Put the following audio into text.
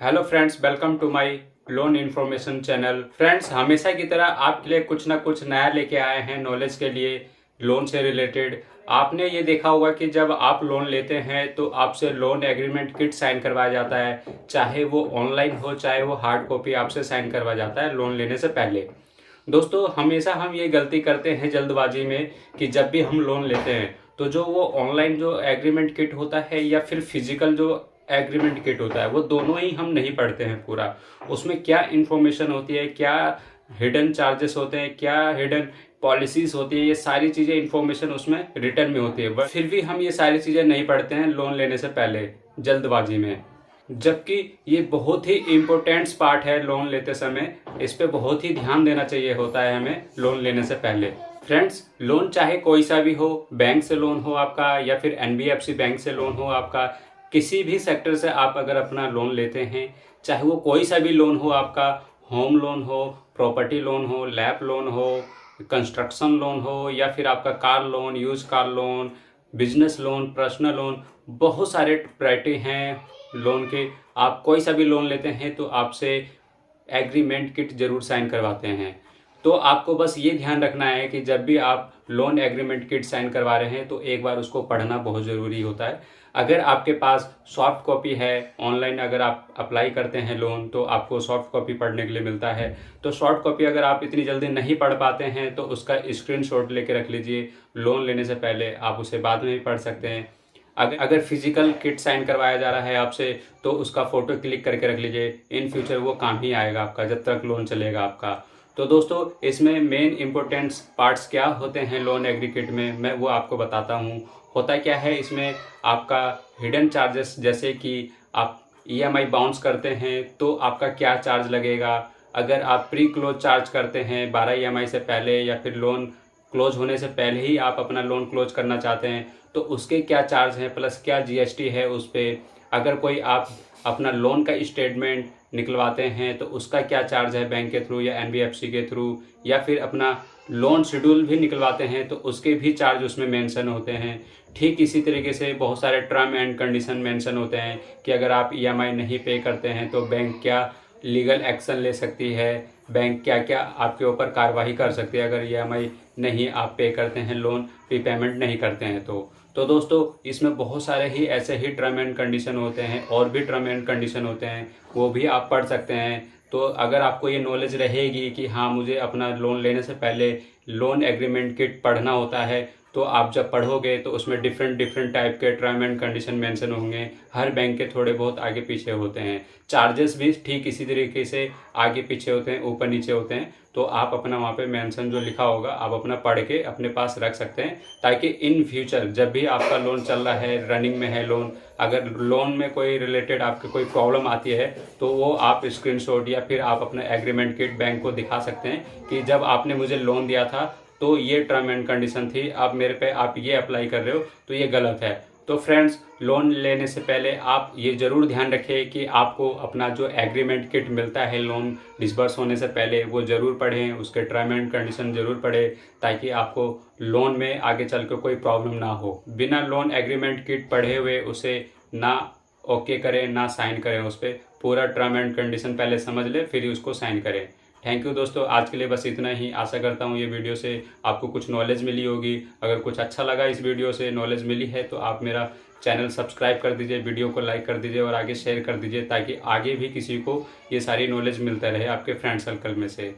Hello friends, welcome to my loan information channel. Friends, हमेशा की तरह आपके लिए कुछ ना कुछ नया लेके आए हैं नॉलेज के लिए लोन से रिलेटेड। आपने ये देखा होगा कि जब आप लोन लेते हैं तो आपसे लोन एग्रीमेंट किट साइन करवाया जाता है, चाहे वो ऑनलाइन हो चाहे वो हार्ड कॉपी आपसे साइन करवाया जाता है लोन लेने से पहले। दोस्तों, हमेशा हम ये गलती करते हैं जल्दबाजी में कि जब भी हम लोन लेते हैं तो जो वो ऑनलाइन जो एग्रीमेंट किट होता है या फिर फिजिकल जो एग्रीमेंट किट होता है वो दोनों ही हम नहीं पढ़ते हैं पूरा। उसमें क्या इन्फॉर्मेशन होती है, क्या हिडन चार्जेस होते हैं, क्या हिडन पॉलिसीज होती है, ये सारी चीज़ें इन्फॉर्मेशन उसमें रिटर्न में होती है। बट फिर भी हम ये सारी चीज़ें नहीं पढ़ते हैं लोन लेने से पहले जल्दबाजी में, जबकि ये बहुत ही इम्पोर्टेंट पार्ट है लोन लेते समय। इस पे बहुत ही ध्यान देना चाहिए होता है हमें लोन लेने से पहले। फ्रेंड्स, लोन चाहे कोई सा भी हो, बैंक से लोन हो आपका या फिर एनबीएफसी बैंक से लोन हो आपका, किसी भी सेक्टर से आप अगर अपना लोन लेते हैं, चाहे वो कोई सा भी लोन हो आपका, होम लोन हो, प्रॉपर्टी लोन हो, लैप लोन हो, कंस्ट्रक्शन लोन हो या फिर आपका car loan, use car loan, business loan, personal loan, बहुत सारे वैरायटी हैं लोन के। आप कोई सा भी लोन लेते हैं तो आपसे एग्रीमेंट किट जरूर साइन करवाते हैं। तो आपको बस ये ध्यान रखना है कि जब भी आप लोन एग्रीमेंट किट साइन करवा रहे हैं तो एक बार उसको पढ़ना बहुत ज़रूरी होता है। अगर आपके पास सॉफ्ट कॉपी है, ऑनलाइन अगर आप अप्लाई करते हैं लोन तो आपको सॉफ्ट कॉपी पढ़ने के लिए मिलता है। तो सॉफ्ट कॉपी अगर आप इतनी जल्दी नहीं पढ़ पाते हैं तो उसका स्क्रीनशॉट लेके रख लीजिए। लोन लेने से पहले आप उसे बाद में भी पढ़ सकते हैं। अगर फिजिकल किट साइन करवाया जा रहा है आपसे तो उसका फ़ोटो क्लिक करके रख लीजिए। इन फ्यूचर वो काम ही आएगा आपका जब तक लोन चलेगा आपका। तो दोस्तों, इसमें मेन इंपॉर्टेंट पार्ट्स क्या होते हैं लोन एग्री किट में, मैं वो आपको बताता हूँ। होता क्या है इसमें, आपका हिडन चार्जेस, जैसे कि आप ईएमआई बाउंस करते हैं तो आपका क्या चार्ज लगेगा। अगर आप प्री क्लोज चार्ज करते हैं 12 ईएमआई से पहले या फिर लोन क्लोज होने से पहले ही आप अपना लोन क्लोज करना चाहते हैं तो उसके क्या चार्ज हैं, प्लस क्या जीएसटी है उस पर। अगर कोई आप अपना लोन का स्टेटमेंट निकलवाते हैं तो उसका क्या चार्ज है बैंक के थ्रू या एनबीएफसी के थ्रू, या फिर अपना लोन शेड्यूल भी निकलवाते हैं तो उसके भी चार्ज उसमें मेंशन होते हैं। ठीक इसी तरीके से बहुत सारे टर्म एंड कंडीशन मेंशन होते हैं कि अगर आप ईएमआई नहीं पे करते हैं तो बैंक क्या लीगल एक्शन ले सकती है, बैंक क्या क्या आपके ऊपर कार्रवाई कर सकती है अगर ईएमआई नहीं आप पे करते हैं, लोन रीपेमेंट नहीं करते हैं तो दोस्तों, इसमें बहुत सारे ही ऐसे ही टर्म एंड कंडीशन होते हैं और भी टर्म एंड कंडीशन होते हैं, वो भी आप पढ़ सकते हैं। तो अगर आपको ये नॉलेज रहेगी कि हाँ, मुझे अपना लोन लेने से पहले लोन एग्रीमेंट किट पढ़ना होता है, तो आप जब पढ़ोगे तो उसमें डिफरेंट डिफरेंट टाइप के टर्म एंड कंडीशन मेंशन होंगे। हर बैंक के थोड़े बहुत आगे पीछे होते हैं, चार्जेस भी ठीक इसी तरीके से आगे पीछे होते हैं, ऊपर नीचे होते हैं। तो आप अपना वहाँ पे मेंशन जो लिखा होगा आप अपना पढ़ के अपने पास रख सकते हैं, ताकि इन फ्यूचर जब भी आपका लोन चल रहा है, रनिंग में है लोन, अगर लोन में कोई रिलेटेड आपके कोई प्रॉब्लम आती है तो वो आप स्क्रीनशॉट या फिर आप अपना एग्रीमेंट किट बैंक को दिखा सकते हैं कि जब आपने मुझे लोन दिया था तो ये टर्म एंड कंडीशन थी, अब मेरे पे आप ये अप्लाई कर रहे हो तो ये गलत है। तो फ्रेंड्स, लोन लेने से पहले आप ये ज़रूर ध्यान रखें कि आपको अपना जो एग्रीमेंट किट मिलता है लोन डिसबर्स होने से पहले वो ज़रूर पढ़ें, उसके टर्म एंड कंडीशन ज़रूर पढ़ें, ताकि आपको लोन में आगे चल के कोई प्रॉब्लम ना हो। बिना लोन एग्रीमेंट किट पढ़े हुए उसे ना ओके करें ना साइन करें, उस पर पूरा टर्म एंड कंडीशन पहले समझ लें फिर ही उसको साइन करें। थैंक यू दोस्तों, आज के लिए बस इतना ही। आशा करता हूँ ये वीडियो से आपको कुछ नॉलेज मिली होगी। अगर कुछ अच्छा लगा इस वीडियो से, नॉलेज मिली है, तो आप मेरा चैनल सब्सक्राइब कर दीजिए, वीडियो को लाइक कर दीजिए और आगे शेयर कर दीजिए, ताकि आगे भी किसी को ये सारी नॉलेज मिलता रहे आपके फ्रेंड सर्कल में से।